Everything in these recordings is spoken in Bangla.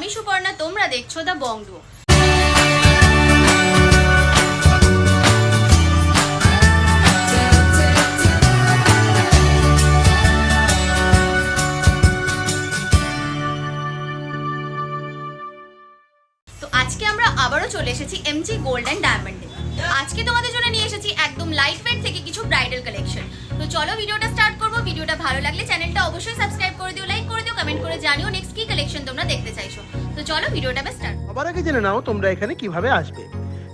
আমি সুপর্ণা, তোমরা দেখছো দ্য বংডু। তো আজকে আমরা আবারও চলে এসেছি এমজি গোল্ড অ্যান্ড ডায়মন্ডে। আজকে তোমাদের জন্য নিয়ে এসেছি একদম লাইট ওয়েট থেকে কিছু ব্রাইডাল কালেকশন। তো চলো ভিডিওটা স্টার্ট করবো। ভিডিওটা ভালো লাগলে চ্যানেলটা অবশ্যই সাবস্ক্রাইব করে দিও, লাইক করে দিও, কমেন্ট করে জানিও নেক্সট কি কালেকশন তোমরা দেখতে চাইছো। তো চলো ভিডিওটা স্টার্ট। সবার আগে জেনে নাও তোমরা এখানে কিভাবে আসবে।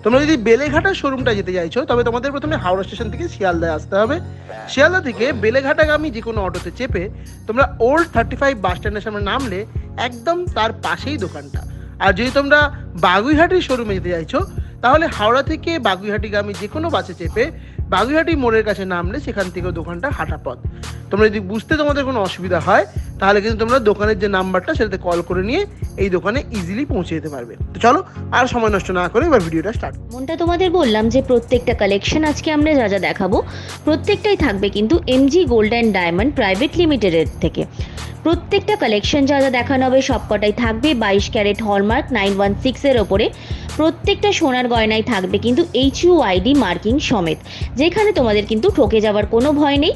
তোমরা যদি বেলেঘাটা শোরুমটা যেতে চাইছো তবে তোমাদের প্রথমে হাওড়া স্টেশন থেকে শিয়ালদায় আসতে হবে। শিয়ালদা থেকে বেলেঘাটাগামী যে কোনো অটোতে চেপে তোমরা ওল্ড 35 বাস স্ট্যান্ডের সামনে নামলে একদম তার পাশেই দোকানটা। আর যদি তোমরা বাগুইহাটির শোরুমে যেতে চাইছো তাহলে হাওড়া থেকে বাগুইহাটিগামী যে কোনো বাসে চেপে বাগুইহাটি মোড়ের কাছে নামলে সেখান থেকেও দোকানটা হাঁটা পথ। তোমরা যদি বুঝতে তোমাদের কোনো অসুবিধা হয় তাহলে কিন্তু তোমরা দোকানের যে নাম্বারটা সেটাতে কল করে নিয়ে এই দোকানে ইজিলি পৌঁছে যেতে পারবে। তো চলো আর সময় নষ্ট না করে এবার ভিডিওটা স্টার্ট। মনটা তোমাদের বললাম যে প্রত্যেকটা কালেকশন আজকে আমরা যা যা দেখাবো প্রত্যেকটাই থাকবে কিন্তু MG gold and diamond private লিমিটেডের থেকে। প্রত্যেকটা কালেকশন যা যা দেখানো হবে সবকটাই থাকবে 22 ক্যারেট হলমার্ক 916 এর ওপরে। প্রত্যেকটা সোনার গয়নায় থাকবে কিন্তু HUID মার্কিং সমেত, যেখানে তোমাদের কিন্তু ঠকে যাওয়ার কোনো ভয় নেই।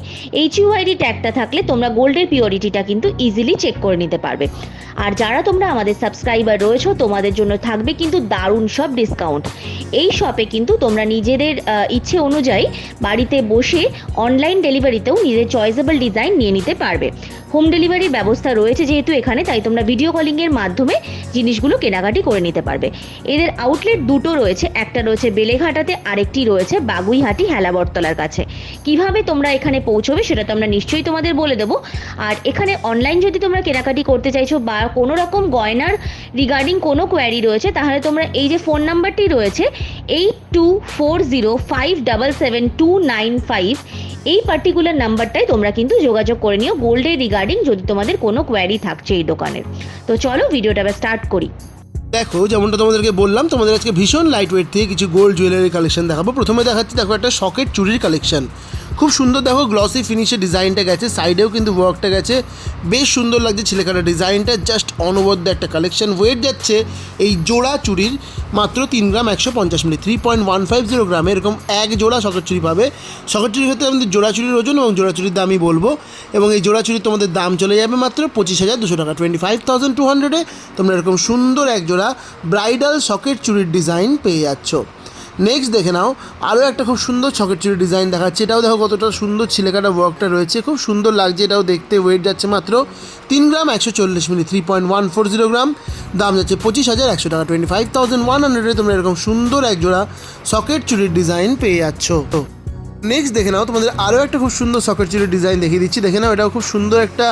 HUID ট্যাগটা থাকলে তোমরা গোল্ডের পিওরিটিটা কিন্তু ইজিলি চেক করে নিতে পারবে। আর যারা তোমরা আমাদের সাবস্ক্রাইবার রয়েছো তোমাদের জন্য থাকবে কিন্তু দারুণ সব ডিসকাউন্ট। এই শপে কিন্তু তোমরা নিজেদের ইচ্ছে অনুযায়ী বাড়িতে বসে অনলাইন ডেলিভারিতেও নিজের চয়েসেবল ডিজাইন নিয়ে নিতে পারবে। হোম ডেলিভারির ব্যবস্থা রয়েছে যেহেতু এখানে, তাই তোমরা ভিডিও কলিংয়ের মাধ্যমে জিনিসগুলো কেনাকাটি করে নিতে পারবে। এদের আউটলেট দুটো রয়েছে, একটা রয়েছে বেলেঘাটাতে, আরেকটি রয়েছে বাগুইহাটি হেলাবরতলার কাছে। কিভাবে তোমরা এখানে পৌঁছবে সেটা তো আমরা নিশ্চয়ই তোমাদের বলে দেবো। আর এখানে অনলাইন যদি তোমরা কেনাকাটি করতে চাইছো বা কোনো রকম গয়নার রিগার্ডিং কোনো কোয়ারি রয়েছে তাহলে তোমরা এই যে ফোন নাম্বারটি রয়েছে 8240577295 এই পার্টিকুলার নাম্বারটাই তোমরা কিন্তু যোগাযোগ করে নিও গোল্ডের রিগার্ডিং যদি তোমাদের কোনো কোয়ারি থাকছে এই দোকানের। তো চলো ভিডিওটা স্টার্ট করি। দেখো যেমনটা তোমাদেরকে বললাম, তোমাদের আজকে ভীষণ লাইট ওয়েট থেকে কিছু গোল্ড জুয়েলারি কালেকশন দেখাবো। প্রথমে দেখাচ্ছি দেখো একটা সকেট চুরির কালেকশন, খুব সুন্দর। দেখো গ্লসি ফিনিশে ডিজাইনটা গেছে, সাইডেও কিন্তু ওয়ার্কটা গেছে, বেশ সুন্দর লাগছে ছেলেখাটা ডিজাইনটা, জাস্ট অনবদ্য একটা কালেকশন। ওয়েট যাচ্ছে এই জোড়া চুরির মাত্র 3 গ্রাম 150 মিলি, 3.150 গ্রামে এরকম এক জোড়া সকেট চুরি পাবে। সকেট চুরির ক্ষেত্রে আমাদের জোড়া চুরির ওজন এবং জোড়া চুরির দামই বলবো। এবং এই জোড়া চুরির তোমাদের দাম চলে যাবে মাত্র 25,200 টাকা, 25,200-এ তোমরা এরকম সুন্দর এক জোড়া ব্রাইডাল সকেট চুরির ডিজাইন পেয়ে যাচ্ছ। নেক্সট দেখে নাও আরও একটা খুব সুন্দর সকেট চুরির ডিজাইন দেখাচ্ছে। এটাও দেখো কতটা সুন্দর ছিলেকাটা ওয়ার্কটা রয়েছে, খুব সুন্দর লাগছে এটাও দেখতে। ওয়েট যাচ্ছে মাত্র 3 গ্রাম 140 মিলি, 3.140 গ্রাম, দাম যাচ্ছে 25,100 টাকা, 25,100-এ তোমরা এরকম সুন্দর এক জোড়া সকেট চুরির ডিজাইন পেয়ে যাচ্ছ। নেক্সট দেখে নাও তোমাদের আরও একটা খুব সুন্দর সকেট চুরির ডিজাইন দেখিয়ে দিচ্ছি। দেখে নাও এটাও খুব সুন্দর একটা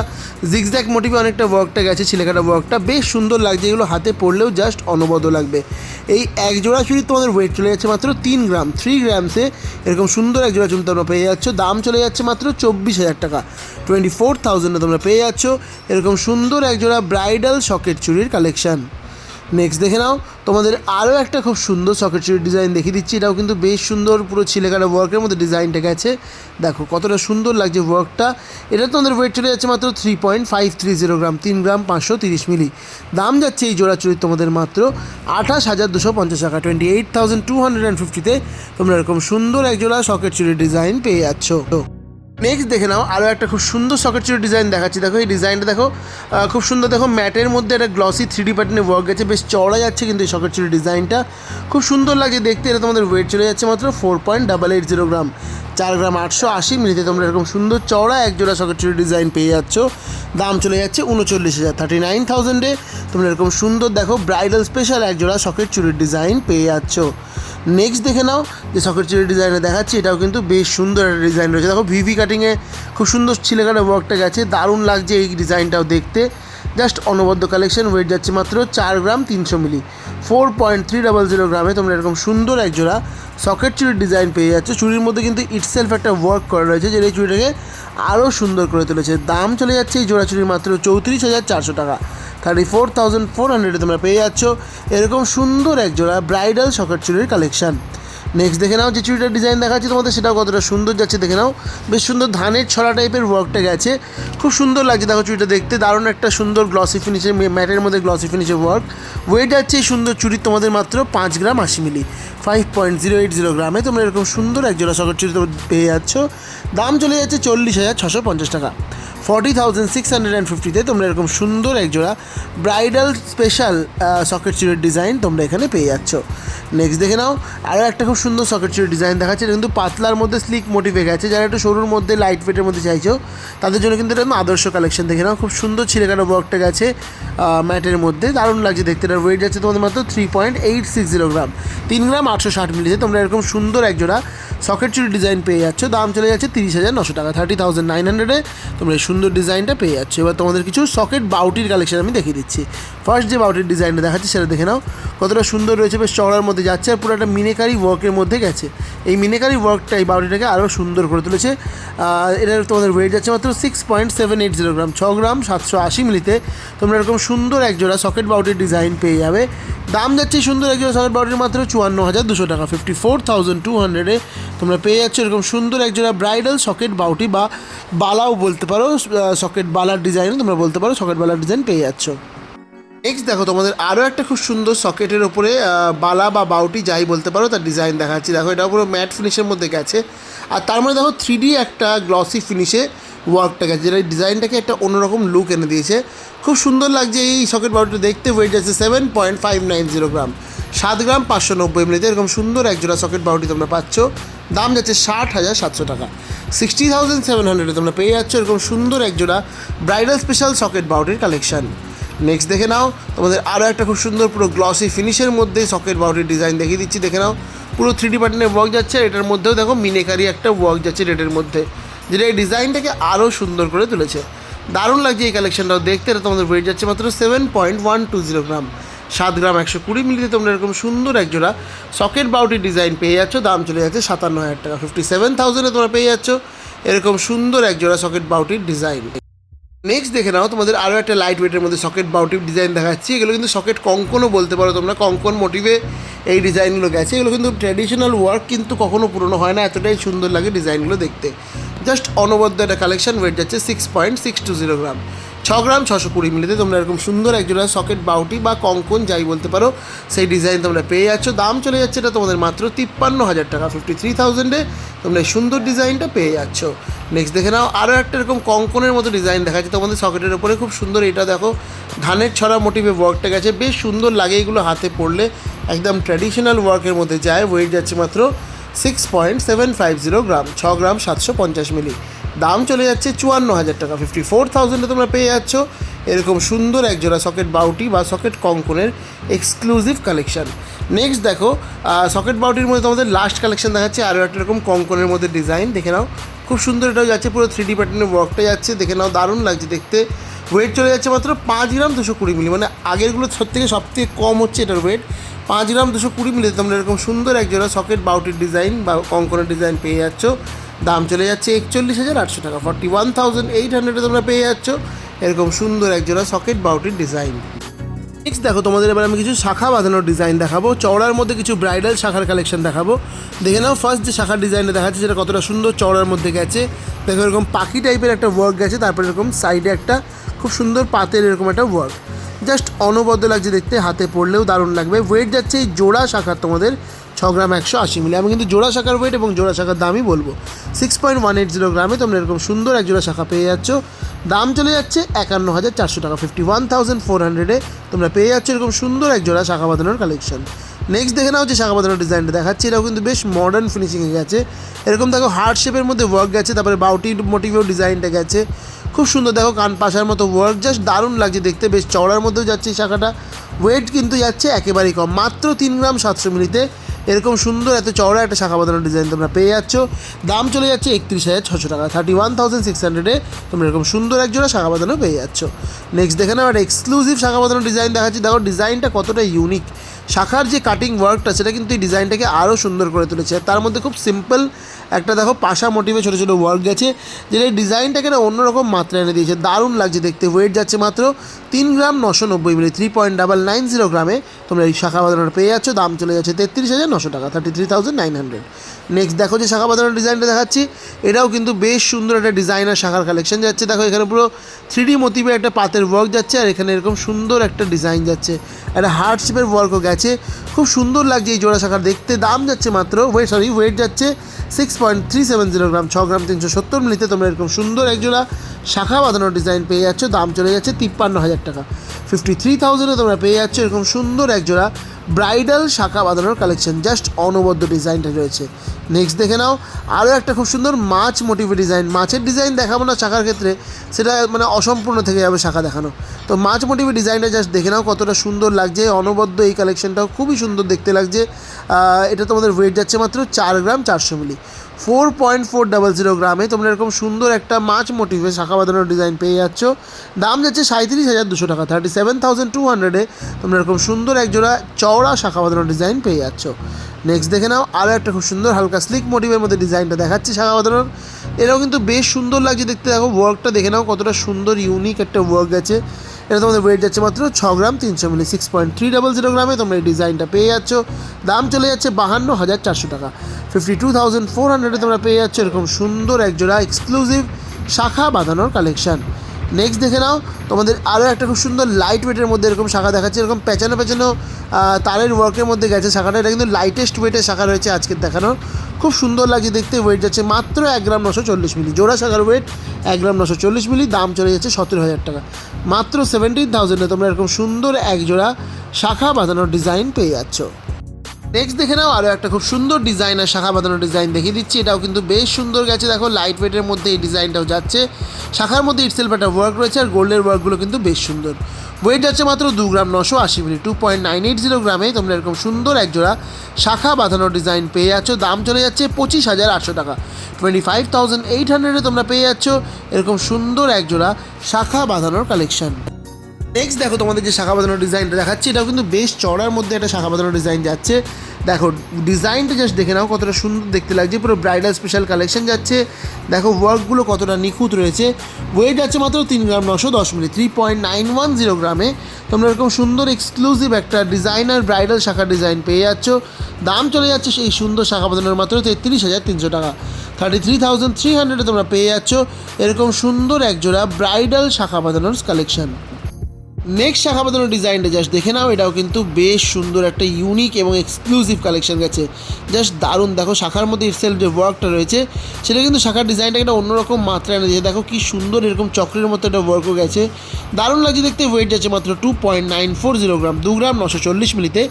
জিগজ্যাগ মোটিভে অনেকটা ওয়ার্কটা গেছে, ছিলেকাটা ওয়ার্কটা বেশ সুন্দর লাগছে। এগুলো হাতে পড়লেও জাস্ট অনবদ্য লাগবে। এই এক জোড়া চুরি তোমাদের ওয়েট চলে যাচ্ছে মাত্র 3 গ্রাম, 3 গ্রামসে এরকম সুন্দর এক জোড়া চুরি তোমরা পেয়ে যাচ্ছ। দাম চলে যাচ্ছে মাত্র 24,000 টাকা, 24,000-এ তোমরা পেয়ে যাচ্ছ এরকম সুন্দর এক জোড়া ব্রাইডাল সকেট চুরির কালেকশন। নেক্সট দেখে নাও তোমাদের আরও একটা খুব সুন্দর সকেট চুরির ডিজাইন দেখিয়ে দিচ্ছি। এটাও কিন্তু বেশ সুন্দর, পুরো ছিলেকাটা ওয়ার্কের মধ্যে ডিজাইনটা গেছে, দেখো কতটা সুন্দর লাগছে ওয়ার্কটা। এটা তোমাদের ওয়েট চলে যাচ্ছে মাত্র 3.530 গ্রাম, 3 গ্রাম 530 মিলি, দাম যাচ্ছে এই জোড়া চুরির তোমাদের মাত্র 28,250 টাকা, 28,250-তে তোমরা এরকম সুন্দর এক জোড়া সকেট চুরির ডিজাইন পেয়ে যাচ্ছ। নেক্সট দেখে নাও আরও একটা খুব সুন্দর সকেট চুরির ডিজাইন দেখাচ্ছি। দেখো এই ডিজাইনটা দেখো খুব সুন্দর, দেখো ম্যাটের মধ্যে একটা গ্লসি 3D প্যাটার্নে ওয়ার্ক গেছে, বেশ চওড়া যাচ্ছে কিন্তু এই সকেট চুরির ডিজাইনটা খুব সুন্দর লাগছে দেখতে। এটা তোমাদের ওয়েট চলে যাচ্ছে মাত্র 4.880 গ্রাম, 4 গ্রাম 880 মিলিতে তোমরা এরকম সুন্দর চওড়া এক জোড়া সকেট চুরির ডিজাইন পেয়ে যাচ্ছ। দাম চলে যাচ্ছে 39,000, 39,000-এ তোমরা এরকম সুন্দর দেখো ব্রাইডাল স্পেশাল এক জোড়া সকেট চুরির ডিজাইন পেয়ে যাচ্ছ। নেক্সট দেখে নাও যে সকেট চুরির ডিজাইনে দেখাচ্ছি, এটাও কিন্তু বেশ সুন্দর একটা ডিজাইন রয়েছে। দেখো ভিভি কাটিংয়ে খুব সুন্দর ছিলেকাটা ওয়ার্কটা গেছে, দারুণ লাগছে এই ডিজাইনটাও দেখতে, জাস্ট অনবদ্য কালেকশন। ওয়েট যাচ্ছে মাত্র 4 গ্রাম 300 মিলি, 4.300 গ্রামে তোমরা এরকম সুন্দর এক জোড়া সকেট চুরির ডিজাইন পেয়ে যাচ্ছ। চুরির মধ্যে কিন্তু ইটসেলফ একটা ওয়ার্ক করা রয়েছে যেটা এই চুরিটাকে আরও সুন্দর করে তুলেছে। দাম চলে যাচ্ছে এই জোড়া চুরির মাত্র 34,400 টাকা, 34,400-এ তোমরা পেয়ে যাচ্ছ এরকম সুন্দর এক জোড়া ব্রাইডাল সকেট চুরির কালেকশন। নেক্সট দেখে নাও যে চুড়িটার ডিজাইন দেখাচ্ছি তোমাদের, সেটাও কতটা সুন্দর যাচ্ছে দেখে নাও। বেশ সুন্দর ধানের ছড়া টাইপের ওয়ার্কটা গেছে, খুব সুন্দর লাগছে দেখো চুড়িটা দেখতে। দারুণ একটা সুন্দর গ্লসি ফিনিশের, ম্যাটের মধ্যে গ্লসি ফিনিশের ওয়ার্ক। ওয়েট যাচ্ছে এই সুন্দর চুড়ির তোমাদের মাত্র 5 গ্রাম 80 মিলি, 5.080 গ্রামে তোমরা এরকম সুন্দর এক জোড়া সকেট চুড়ি তোমরা পেয়ে যাচ্ছ। দাম চলে যাচ্ছে 40,650 টাকা। 40,650-তে তোমরা এরকম সুন্দর এক জোড়া ব্রাইডাল স্পেশাল সকেট চুড়ির ডিজাইন তোমরা এখানে পেয়ে যাচ্ছ। নেক্সট দেখে নাও আরও একটা খুব সুন্দর সকেট চুড়ির ডিজাইন দেখাচ্ছে। এটা কিন্তু পাতলার মধ্যে স্লিক মোটিভে গেছে, যারা একটু সরুর মধ্যে লাইট ওয়েটের মধ্যে চাইছো তাদের জন্য কিন্তু এটা আদর্শ কালেকশন। দেখে নাও খুব সুন্দর ছিলেকাটা ওয়ার্কটা গেছে ম্যাটের মধ্যে, দারুণ লাগছে দেখতে। এটার ওয়েট যাচ্ছে তোমাদের মাত্র 3.860 গ্রাম, 3 গ্রাম 860 মিলিতে তোমরা এরকম সুন্দর এক জোড়া সকেট চুড়ির ডিজাইন পেয়ে যাচ্ছ। দাম চলে যাচ্ছে 30,900 টাকা, 30,900-এ তোমরা এই সুন্দর ডিজাইনটা পেয়ে যাচ্ছ। এবার তোমাদের কিছু সকেট বাউটির কালেকশন আমি দেখিয়ে দিচ্ছি। ফার্স্ট যে বাউটির ডিজাইনটা দেখাচ্ছি সেটা দেখে নাও, কতটা সুন্দর রয়েছে, বেশ চওড়ার মধ্যে যাচ্ছে আর পুরো একটা মিনেকারি ওয়ার্কের মধ্যে গেছে। এই মিনেকারি ওয়ার্কটা এই বাউটিটাকে আরও সুন্দর করে তুলেছে। এটার তোমাদের ওয়েট যাচ্ছে মাত্র 6.780 গ্রাম, 6 গ্রাম 780 মিলিতে তোমরা এরকম সুন্দর এক জোড়া সকেট বাউটির ডিজাইন পেয়ে যাবে। দাম যাচ্ছে সুন্দর এক জোড়া সকেট বাউটির মাত্র 54,200 টাকা, 54,200-এ তোমরা পেয়ে যাচ্ছ এরকম সুন্দর এক জোড়া ব্রাইডাল সকেট বাউটি, বা বালাও বলতে পারো, সকেট বালার ডিজাইনও তোমরা বলতে পারো, সকেট বালার ডিজাইন পেয়ে যাচ্ছ। নেক্সট দেখো তোমাদের আরও একটা খুব সুন্দর সকেটের ওপরে বালা বা বাউটি যাই বলতে পারো তার ডিজাইন দেখাচ্ছি। দেখো এটা পুরো ম্যাট ফিনিশের মধ্যে গেছে, আর তার মধ্যে দেখো 3D একটা গ্লসি ফিনিশে ওয়ার্কটা গেছে, যেটা ডিজাইনটাকে একটা অন্যরকম লুক এনে দিয়েছে। খুব সুন্দর লাগছে এই সকেট বাউটিটা দেখতে। ওয়েট যাচ্ছে 7.590 গ্রাম, 7 গ্রাম 590 মিলিতে এরকম সুন্দর এক জোড়া সকেট বাউটি তোমরা পাচ্ছ। দাম যাচ্ছে 60,700 টাকা, 60,700-এ তোমরা পেয়ে যাচ্ছ এরকম সুন্দর এক জোড়া ব্রাইডাল স্পেশাল সকেট বাউটির কালেকশন। নেক্সট দেখে নাও তোমাদের আরও একটা খুব সুন্দর পুরো গ্লসি ফিনিশের মধ্যে সকেট বাউটির ডিজাইন দেখিয়ে দিচ্ছি। দেখে নাও পুরো 3D প্যাটার্নের ওয়ার্ক যাচ্ছে, এটার মধ্যেও দেখো মিনেকারি একটা ওয়ার্ক যাচ্ছে রেডের মধ্যে, যেটা এই ডিজাইনটাকে আরও সুন্দর করে তুলেছে। দারুণ লাগছে এই কালেকশনটাও দেখতে। এটা তোমাদের ওয়েট যাচ্ছে মাত্র 7.120 গ্রাম, 7 গ্রাম 120 মিলিতে তোমরা এরকম সুন্দর এক জোড়া সকেট বাউটির ডিজাইন পেয়ে যাচ্ছ। দাম চলে যাচ্ছে 57,000 টাকা, 57,000-এ তোমরা পেয়ে যাচ্ছ এরকম সুন্দর এক জোড়া সকেট বাউটির ডিজাইন। নেক্সট দেখে নাও তোমাদের আরও একটা লাইট ওয়েটের মধ্যে সকেট বাউটির ডিজাইন দেখাচ্ছি। এগুলো কিন্তু সকেট কঙ্কনও বলতে পারো তোমরা, কঙ্কন মোটিভে এই ডিজাইনগুলো গেছে। এগুলো কিন্তু ট্র্যাডিশনাল ওয়ার্ক, কিন্তু কখনো পুরনো হয় না, এতটাই সুন্দর লাগে ডিজাইনগুলো দেখতে। জাস্ট অনবদ্য একটা কালেকশন। ওয়েট যাচ্ছে 6.620 গ্রাম, 6 গ্রাম 620 মিলিতে তোমরা এরকম সুন্দর একজোড়া সকেট বাউটি বা কঙ্কন যাই বলতে পারো সেই ডিজাইন তোমরা পেয়ে যাচ্ছ। দাম চলে যাচ্ছে এটা তোমাদের মাত্র 53,000 টাকা, 53,000-এ তোমরা এই সুন্দর ডিজাইনটা পেয়ে যাচ্ছ। নেক্সট দেখে নাও আরও একটা এরকম কঙ্কনের মতো ডিজাইন দেখাচ্ছে তোমাদের সকেটের ওপরে, খুব সুন্দর। এটা দেখো ধানের ছড়া মোটিভে ওয়ার্কটা গেছে, বেশ সুন্দর লাগে এগুলো হাতে পরলে, একদম ট্র্যাডিশনাল ওয়ার্কের মধ্যে যায়। ওয়েট যাচ্ছে মাত্র 6.750 গ্রাম, 6 গ্রাম 750 মিলি। দাম চলে যাচ্ছে 54,000 টাকা, 54,000-এ তোমরা পেয়ে যাচ্ছ এরকম সুন্দর একজোড়া সকেট বাউটি বা সকেট কঙ্কনের এক্সক্লুসিভ কালেকশন। নেক্সট দেখো সকেট বাউটির মধ্যে তোমাদের লাস্ট কালেকশন দেখাচ্ছে আরও একটা এরকম কঙ্কনের মধ্যে ডিজাইন। দেখে নাও খুব সুন্দর, এটাও যাচ্ছে পুরো 3D প্যাটার্নের ওয়ার্কটা যাচ্ছে, দেখে নাও দারুণ লাগছে দেখতে। ওয়েট চলে যাচ্ছে মাত্র 5 গ্রাম 220 মিলি, মানে আগেরগুলো সবথেকে কম হচ্ছে এটার ওয়েট। 5 গ্রাম 220 মিলিতে তোমরা এরকম সুন্দর একজোড়া সকেট বাউটির ডিজাইন বা কঙ্কনের ডিজাইন পেয়ে যাচ্ছ। দাম চলে যাচ্ছে 41,800 টাকা, 41,800-এ তোমরা পেয়ে যাচ্ছ এরকম সুন্দর একজোড়া সকেট বাউটির ডিজাইন। নেক্সট দেখো তোমাদের এবার আমি কিছু শাখা বাঁধানোর ডিজাইন দেখাবো, চওড়ার মধ্যে কিছু ব্রাইডাল শাখার কালেকশন দেখাবো। দেখে নাও ফার্স্ট যে শাখার ডিজাইনটা দেখাচ্ছে সেটা কতটা সুন্দর চওড়ার মধ্যে গেছে। দেখো এরকম পাখি টাইপের একটা ওয়ার্ক গেছে, তারপরে এরকম সাইডে একটা খুব সুন্দর পাতের এরকম একটা ওয়ার্ক, জাস্ট অনবদ্য লাগছে দেখতে, হাতে পড়লেও দারুণ লাগবে। ওয়েট যাচ্ছে এই জোড়া শাখার তোমাদের 6 গ্রাম 180 মিলি। আমি কিন্তু জোড়া শাখার ওয়েট এবং জোড়া শাখার দামই বলবো। 6.180 গ্রামে তোমরা এরকম সুন্দর এক জোড়া শাখা পেয়ে যাচ্ছ। দাম চলে যাচ্ছে 51,400 টাকা, 51,400-এ তোমরা পেয়ে যাচ্ছ এরকম সুন্দর এক জোড়া শাখা বাঁধানোর কালেকশন। নেক্সট দেখে নাও যে শাখা বাঁধানোর ডিজাইনটা দেখাচ্ছি, এটাও কিন্তু বেশ মডার্ন ফিনিশিংয়ে গেছে। এরকম দেখো হার্ট শেপের মধ্যে ওয়ার্ক গেছে, তারপরে বাউটি মোটিভেও ডিজাইনটা গেছে, খুব সুন্দর। দেখো কান পাশার মতো ওয়ার্ক, জাস্ট দারুণ লাগছে দেখতে, বেশ চওড়ার মধ্যেও যাচ্ছে এই শাখাটা। ওয়েট কিন্তু যাচ্ছে একেবারেই কম, মাত্র 3 গ্রাম 700 মিলিতে এরকম সুন্দর এত চওড়া একটা শাখা বাঁধানোর ডিজাইন তোমরা পেয়ে যাচ্ছ। দাম চলে যাচ্ছে 31,600 টাকা, 31,600-এ তোমরা এরকম সুন্দর এক জোড়া শাখা বাঁধানো পেয়ে যাচ্ছ। নেক্সট দেখে নাও একটা এক্সক্লুসিভ শাখা বাঁধানোর ডিজাইন দেখাচ্ছি। দেখো ডিজাইনটা কতটা ইউনিক, শাখার যে কাটিং ওয়ার্কটা সেটা কিন্তু এই ডিজাইনটাকে আরও সুন্দর করে তুলেছে। তার মধ্যে খুব সিম্পল একটা দেখো পাশা মোটিভে ছোটো ছোটো ওয়ার্ক গেছে, যেটা এই ডিজাইনটাকে না অন্যরকম মাত্রা এনে দিয়েছে, দারুণ লাগছে দেখতে। ওয়েট যাচ্ছে মাত্র 3 গ্রাম 990 মিলি, 3.990 গ্রামে তোমরা এই শাখা বাঁধানোটা পেয়ে যাচ্ছ। দাম চলে যাচ্ছে 33,900 টাকা, 33,900। নেক্সট দেখো যে শাখা বাঁধানোর ডিজাইনটা দেখাচ্ছি, এটাও কিন্তু বেশ সুন্দর একটা ডিজাইনার শাখার কালেকশন যাচ্ছে। দেখো এখানে পুরো 3D মোটিভের একটা পাতের ওয়ার্ক যাচ্ছে, আর এখানে এরকম সুন্দর একটা ডিজাইন যাচ্ছে, একটা হার্ট শেপের ওয়ার্কও গেছে, খুব সুন্দর লাগছে এই জোড়া শাখার দেখতে। দাম যাচ্ছে মাত্র ওয়েট যাচ্ছে 6.370 গ্রাম, 6 গ্রাম 370 মিলিতে তোমরা এরকম সুন্দর একজোড়া শাখা বাঁধানোর ডিজাইন পেয়ে যাচ্ছ। দাম চলে যাচ্ছে 53,000 টাকা, 53,000-এ তোমরা পেয়ে যাচ্ছ এরকম সুন্দর একজোড়া ব্রাইডাল শাখা বাঁধানোর কালেকশন। জাস্ট অনবদ্য ডিজাইনটা রয়েছে। নেক্সট দেখে নাও আরও একটা খুব সুন্দর মাছ মোটিভের ডিজাইন। মাছের ডিজাইন দেখাবো না শাখার ক্ষেত্রে, সেটা মানে অসম্পূর্ণ থেকে যাবে শাখা দেখানো। তো মাছ মোটিভের ডিজাইনটা জাস্ট দেখে নাও কতটা সুন্দর লাগছে, অনবদ্য এই কালেকশনটাও খুবই সুন্দর দেখতে লাগছে। এটা তোমাদের ওয়েট যাচ্ছে মাত্র 4 গ্রাম 400 মিলি, 4.400 গ্রামে তোমরা এরকম সুন্দর একটা মাছ মোটিভে শাখা বাঁধানোর ডিজাইন পেয়ে যাচ্ছ। দাম যাচ্ছে 37,200 টাকা, 37,200-এ তোমরা এরকম সুন্দর একজোড়া চওড়া শাখা বাঁধানোর ডিজাইন পেয়ে যাচ্ছ। নেক্সট দেখে নাও আরও একটা খুব সুন্দর হালকা স্লিক মোটিভের মধ্যে ডিজাইনটা দেখাচ্ছি শাখা বাঁধানোর। এটাও কিন্তু বেশ সুন্দর লাগছে দেখতে। দেখো ওয়ার্কটা দেখে নাও কতটা সুন্দর ইউনিক একটা ওয়ার্ক গেছে। এটা তোমাদের ওয়েট যাচ্ছে মাত্র 6 গ্রাম 300 মিলি, 6.300 গ্রামে তোমরা এই ডিজাইনটা পেয়ে যাচ্ছ। দাম চলে যাচ্ছে 52,400 টাকা, 52,400-এ তোমরা পেয়ে যাচ্ছ এরকম সুন্দর একজোড়া এক্সক্লুসিভ শাখা বাঁধানোর কালেকশান। নেক্সট দেখে নাও তোমাদের আরও একটা খুব সুন্দর লাইট ওয়েটের মধ্যে এরকম শাখা দেখাচ্ছে, এরকম পেঁচানো পেঁচানো তারের ওয়ার্কের মধ্যে গেছে শাখাটা। এটা কিন্তু লাইটেস্ট ওয়েটের শাখা রয়েছে আজকের দেখানোর, খুব সুন্দর লাগছে দেখতে। ওয়েট যাচ্ছে মাত্র 1 গ্রাম 940 মিলি, জোড়া শাখার ওয়েট 1 গ্রাম 940 মিলি। দাম চলে যাচ্ছে 17,000 টাকা, মাত্র 17,000-এ তোমরা এরকম সুন্দর এক জোড়া শাখা বাঁধানোর ডিজাইন পেয়ে যাচ্ছ। নেক্সট দেখে নাও আরও একটা খুব সুন্দর ডিজাইন আর শাখা বাঁধানোর ডিজাইন দেখিয়ে দিচ্ছি। এটাও কিন্তু বেশ সুন্দর গেছে, দেখো লাইট ওয়েটের মধ্যে এই ডিজাইনটাও যাচ্ছে। শাখার মধ্যে ইটসেলফ একটা ওয়ার্ক রয়েছে, আর গোল্ডের ওয়ার্কগুলো কিন্তু বেশ সুন্দর। ওয়েট যাচ্ছে মাত্র 2 গ্রাম 980 মিলি, 2.980 গ্রামে তোমরা এরকম সুন্দর একজোড়া শাখা বাঁধানোর ডিজাইন পেয়ে যাচ্ছ। দাম চলে যাচ্ছে 25,800 টাকা, 25,800-এ তোমরা পেয়ে যাচ্ছ এরকম সুন্দর একজোড়া শাখা বাঁধানোর কালেকশন। নেক্সট দেখো তোমাদের যে শাখা বাঁধানোর ডিজাইনটা দেখাচ্ছি, এটাও কিন্তু বেশ চড়ার মধ্যে একটা শাখা বাঁধানোর ডিজাইন যাচ্ছে। দেখো ডিজাইনটা জাস্ট দেখে নাও কতটা সুন্দর দেখতে লাগছে, পুরো ব্রাইডাল স্পেশাল কালেকশন যাচ্ছে। দেখো ওয়ার্কগুলো কতটা নিখুঁত রয়েছে। ওয়েট যাচ্ছে মাত্র 3 গ্রাম 910 মিলি, 3.910 গ্রামে তোমরা এরকম সুন্দর এক্সক্লুসিভ একটা ডিজাইনার ব্রাইডাল শাখার ডিজাইন পেয়ে যাচ্ছ। দাম চলে যাচ্ছে সেই সুন্দর শাখা বাঁধানোর মাত্র 33,300 টাকা, 33,300-এ তোমরা পেয়ে যাচ্ছ এরকম সুন্দর একজোড়া ব্রাইডাল শাখা বাঁধানোর কালেকশন। নেক্সট শাখা বাঁধানোর ডিজাইনটা জাস্ট দেখে নাও, এটাও কিন্তু বেশ সুন্দর একটা ইউনিক এবং এক্সক্লুসিভ কালেকশন গেছে, জাস্ট দারুণ। দেখো শাখার মধ্যে ইটসেলফ যে ওয়ার্কটা রয়েছে সেটা কিন্তু শাখার ডিজাইনটাকে একটা অন্যরকম মাত্রা এনে দিয়েছে। দেখো কি সুন্দর এরকম চক্রের মতো একটা ওয়ার্কও গেছে, দারুণ লাগছে দেখতে। ওয়েট যাচ্ছে মাত্র 2.940 গ্রাম, 2 গ্রাম 940 মিলিতে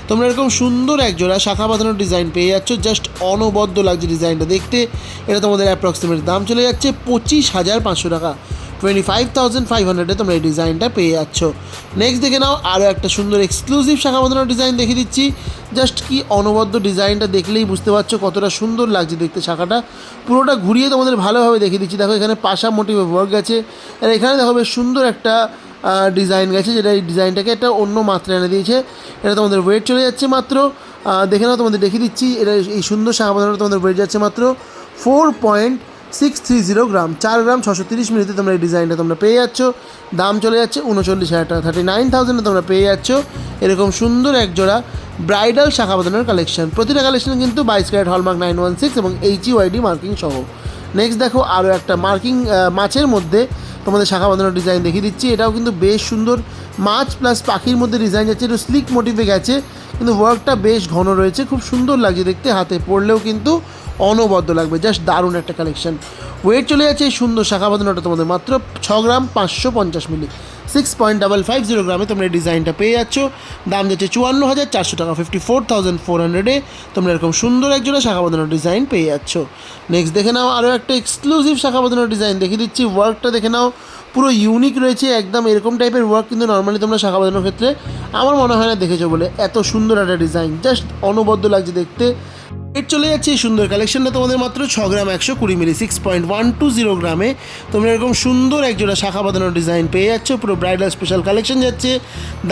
তোমরা এরকম সুন্দর একজোড়া শাখা বাঁধানোর ডিজাইন পেয়ে যাচ্ছ। জাস্ট অনবদ্য লাগছে ডিজাইনটা দেখতে। এটা তোমাদের অ্যাপ্রক্সিমেট দাম চলে যাচ্ছে 25,500 টাকা, 25,500-এ তোমরা এই ডিজাইনটা পেয়ে যাচ্ছ। নেক্সট দেখে নাও আরও একটা সুন্দর এক্সক্লুসিভ শাখা বাঁধানোর ডিজাইন দেখিয়ে দিচ্ছি। জাস্ট কি অনবদ্য ডিজাইনটা দেখলেই বুঝতে পারছো কতটা সুন্দর লাগছে দেখতে। শাখাটা পুরোটা ঘুরিয়ে তোমাদের ভালোভাবে দেখিয়ে দিচ্ছি। দেখো এখানে পাশা মোটিভে ওয়ার্ক গেছে, আর এখানে দেখো বেশ সুন্দর একটা ডিজাইন গেছে, যেটা এই ডিজাইনটাকে একটা অন্য মাত্রা এনে দিয়েছে। এটা তোমাদের ওয়েট চলে যাচ্ছে মাত্র দেখে নাও তোমাদের দেখিয়ে দিচ্ছি। এটা এই সুন্দর শাখা বাঁধানোটা তোমাদের ওয়েট যাচ্ছে মাত্র 4.630 গ্রাম, 4 গ্রাম 630 মিলিতে তোমরা এই ডিজাইনটা তোমরা পেয়ে যাচ্ছ। দাম চলে যাচ্ছে 39,000 টাকা, 39,000-এ তোমরা পেয়ে যাচ্ছ এরকম সুন্দর একজোড়া ব্রাইডাল শাখা বাঁধানোর কালেকশন। প্রতিটা কালেকশন কিন্তু 22 ক্যারেট হলমার্ক 916 এবং HUID মার্কিং সহ। নেক্সট দেখো আরও একটা মার্কিং মাছের মধ্যে তোমাদের শাখা বাঁধানোর ডিজাইন দেখিয়ে দিচ্ছি। এটাও কিন্তু বেশ সুন্দর, মাছ প্লাস পাখির মধ্যে ডিজাইন যাচ্ছে, একটু স্লিক মোটিভে গেছে, কিন্তু ওয়ার্কটা বেশ ঘন রয়েছে, খুব সুন্দর লাগছে দেখতে। হাতে পড়লেও কিন্তু অনবদ্য লাগবে, জাস্ট দারুণ একটা কালেকশন। ওয়েট চলে যাচ্ছে এই সুন্দর শাখা বাঁধানোটা তোমাদের মাত্র 6 গ্রাম 550 মিলি, 6.550 গ্রামে তোমরা এই ডিজাইনটা পেয়ে যাচ্ছ। দাম যাচ্ছে 54,400 টাকা, 54,400-এ তোমরা এরকম সুন্দর একজোড়া শাখা বাঁধানোর ডিজাইন পেয়ে যাচ্ছ। নেক্সট দেখে নাও আরও একটা এক্সক্লুসিভ শাখা বাঁধানোর ডিজাইন দেখিয়ে দিচ্ছি। ওয়ার্কটা দেখে নাও, পুরো ইউনিক রয়েছে একদম। এরকম টাইপের ওয়ার্ক কিন্তু নর্মালি তোমরা শাখা বাঁধানোর ক্ষেত্রে আমার মনে হয় না দেখেছো বলে। এত সুন্দর একটা ডিজাইন, জাস্ট অনবদ্য লাগছে দেখতে। এর চলে যাচ্ছে এই সুন্দর কালেকশনটা তোমাদের মাত্র 6 গ্রাম 120 মিলি 6.120 গ্রামে তোমরা এরকম সুন্দর একজোড়া শাখা বাঁধানোর ডিজাইন পেয়ে যাচ্ছ। পুরো ব্রাইডাল স্পেশাল কালেকশন যাচ্ছে,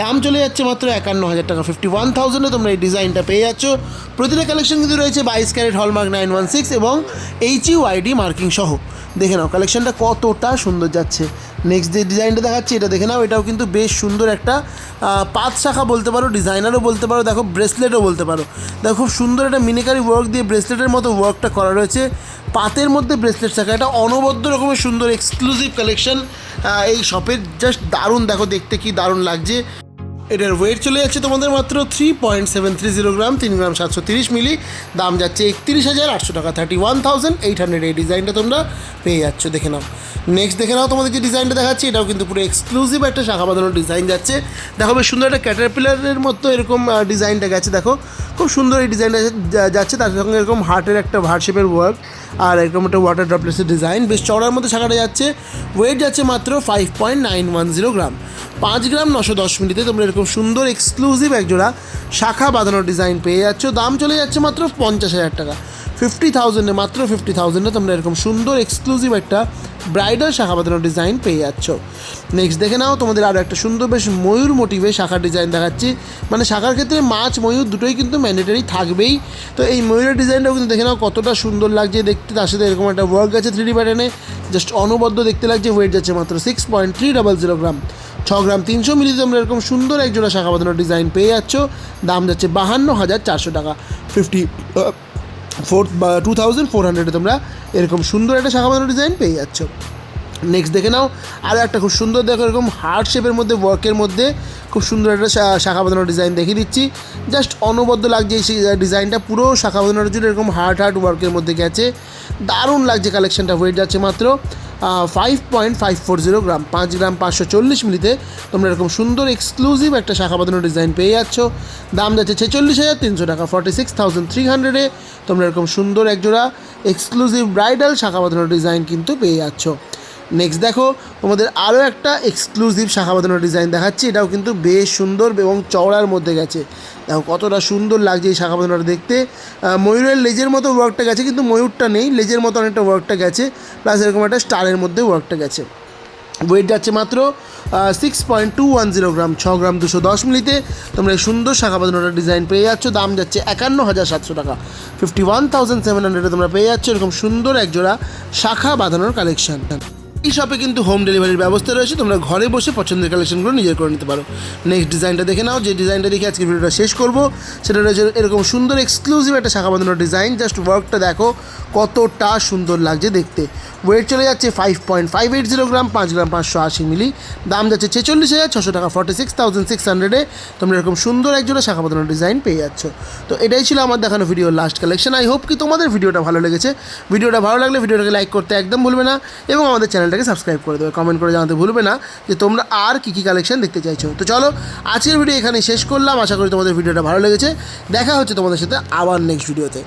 দাম চলে যাচ্ছে মাত্র 51,000 টাকা, 51,000-এ তোমরা এই ডিজাইনটা পেয়ে যাচ্ছ। প্রতিটা কালেকশন কিন্তু রয়েছে 22 ক্যারেট হলমার্ক 916 এবং HUID মার্কিং সহ। দেখে নাও কালেকশনটা কতটা সুন্দর যাচ্ছে। নেক্সট যে ডিজাইনটা দেখাচ্ছি এটা দেখে নাও, এটাও কিন্তু বেশ সুন্দর একটা পাঁচ শাখা বলতে পারো, ডিজাইনারও বলতে পারো, দেখো ব্রেসলেটও বলতে পারো। দেখো খুব সুন্দর একটা মিনিকারি ওয়ার্ক দিয়ে ব্রেসলেটের মতো ওয়ার্কটা করা রয়েছে, পাতের মধ্যে ব্রেসলেট শাখা। এটা অনবদ্য রকমের সুন্দর এক্সক্লুসিভ কালেকশন এই শপের, জাস্ট দারুণ। দেখো দেখতে কি দারুণ লাগছে। এটার ওয়েট চলে যাচ্ছে তোমাদের মাত্র 3.730 গ্রাম, 3 গ্রাম 730 মিলি, দাম যাচ্ছে 31,800 টাকা, 31,800। এই ডিজাইনটা তোমরা পেয়ে যাচ্ছ। দেখে নাও নেক্সট, দেখে নাও তোমাদের যে ডিজাইনটা দেখাচ্ছি এটাও কিন্তু পুরো এক্সক্লুসিভ একটা শাখা বাঁধানোর ডিজাইন যাচ্ছে। দেখো বেশ সুন্দর একটা ক্যাটারপিলারের মতো এরকম ডিজাইনটা গেছে। দেখো খুব সুন্দর এই ডিজাইনটা যাচ্ছে, তার সঙ্গে এরকম হার্টের একটা হার্ট শেপের ওয়ার্ক আর এরকম একটা ওয়াটার ড্রপলেটসের ডিজাইন। বেশ চড়ার মধ্যে শাখাটা যাচ্ছে। ওয়েট যাচ্ছে মাত্র 5.910 গ্রাম, 5 গ্রাম 910 মিলিতে তোমরা এরকম সুন্দর এক্সক্লুসিভ একজোড়া শাখা বাঁধানোর ডিজাইন পেয়ে যাচ্ছ। দাম চলে যাচ্ছে মাত্র 50,000 টাকা, 50,000-এ, মাত্র 50,000-এ তোমরা এরকম সুন্দর এক্সক্লুসিভ একটা ব্রাইডাল শাখা বাঁধানোর ডিজাইন পেয়ে যাচ্ছ। নেক্সট দেখে নাও তোমাদের আরও একটা সুন্দর বেশ ময়ূর মোটিভে শাখার ডিজাইন দেখাচ্ছি। মানে শাখার ক্ষেত্রে মাছ ময়ূর দুটোই কিন্তু ম্যান্ডেটারি থাকবেই। তো এই ময়ূরের ডিজাইনটাও কিন্তু দেখে নাও কতটা সুন্দর লাগছে দেখতে, তার সাথে এরকম একটা ওয়ার্ক আছে 3D প্যাটার্নে, জাস্ট অনবদ্য দেখতে লাগছে। ওয়েট যাচ্ছে মাত্র 6.300 গ্রাম, 6 গ্রাম 300 মিলিতে তোমরা এরকম সুন্দর একজোড়া শাখা বাঁধানোর ডিজাইন পেয়ে যাচ্ছ। দাম যাচ্ছে 52,400 টাকা, 2,400-এ তোমরা এরকম সুন্দর একটা শাখা বাঁধানোর ডিজাইন পেয়ে যাচ্ছ। নেক্সট দেখে নাও আরও একটা খুব সুন্দর, দেখো এরকম হার্ট শেপের মধ্যে ওয়ার্কের মধ্যে খুব সুন্দর একটা শাখা বাঁধানোর ডিজাইন দেখিয়ে দিচ্ছি। জাস্ট অনবদ্য লাগছে এই ডিজাইনটা, পুরো শাখা বাঁধানোর জন্য এরকম হার্ট ওয়ার্কের মধ্যে গেছে, দারুণ লাগছে কালেকশনটা। ওয়েট যাচ্ছে মাত্র 5.540 গ্রাম, 5 গ্রাম 540 মিলিতে তোমরা এরকম সুন্দর এক্সক্লুসিভ একটা শাখা বাঁধানোর ডিজাইন পেয়ে যাচ্ছ। দাম যাচ্ছে 46,300 টাকা, 46,300-এ তোমরা এরকম সুন্দর একজোড়া এক্সক্লুসিভ ব্রাইডাল শাখা বাঁধানোর ডিজাইন কিন্তু পেয়ে যাচ্ছ। নেক্সট দেখো তোমাদের আরও একটা এক্সক্লুসিভ শাখা বাঁধানোর ডিজাইন দেখাচ্ছি। এটাও কিন্তু বেশ সুন্দর এবং চওড়ার মধ্যে গেছে। দেখো কতটা সুন্দর লাগছে এই শাখা বাঁধানোটা দেখতে। ময়ূরের লেজের মতো ওয়ার্কটা গেছে, কিন্তু ময়ূরটা নেই, লেজের মতো অনেকটা ওয়ার্কটা গেছে, প্লাস এরকম একটা স্টারের মধ্যে ওয়ার্কটা গেছে। ওয়েট যাচ্ছে মাত্র 6.210 গ্রাম, 6 গ্রাম 210 মিলিতে তোমরা এই সুন্দর শাখা বাঁধানোটার ডিজাইন পেয়ে যাচ্ছ। দাম যাচ্ছে 51,700 টাকা, 51,700-এ তোমরা পেয়ে যাচ্ছ এরকম সুন্দর একজোড়া শাখা বাঁধানোর কালেকশন। এই শপে কিন্তু হোম ডেলিভারির ব্যবস্থা রয়েছে, তোমরা ঘরে বসে পছন্দের কালেকশনগুলো নিজের করে নিতে পারো। নেক্সট ডিজাইনটা দেখে নাও, যে ডিজাইনটা দেখে আজকে ভিডিওটা শেষ করবো সেটা রয়েছে এরকম সুন্দর এক্সক্লুসিভ একটা শাখা বাঁধানোর ডিজাইন। জাস্ট ওয়ার্কটা দেখো কতটা সুন্দর লাগছে দেখতে। ওয়েট চলে যাচ্ছে 5.580 গ্রাম, 5 গ্রাম 580 মিলি, দাম যাচ্ছে 46,600 টাকা, 46,600-এ তোমরা এরকম সুন্দর একজোড়া শাখা বাঁধানোর ডিজাইন পেয়ে যাচ্ছ। তো এটাই ছিল আমার দেখানো ভিডিওর লাস্ট কালেকশন। আই হোপ কি তোমাদের ভিডিওটা ভালো লেগেছে। ভিডিওটা ভালো লাগলে ভিডিওটাকে লাইক করতে একদম ভুলবে না এবং আমাদের চ্যানেলটাকে সাবস্ক্রাইব করে দেবে। কমেন্ট করে জানাতে ভুলবে না যে তোমরা আর কী কী কালেকশন দেখতে চাইছো। তো চলো আজকের ভিডিও এখানেই শেষ করলাম। আশা করি তোমাদের ভিডিওটা ভালো লেগেছে। দেখা হচ্ছে তোমাদের সাথে আবার নেক্সট ভিডিওতে।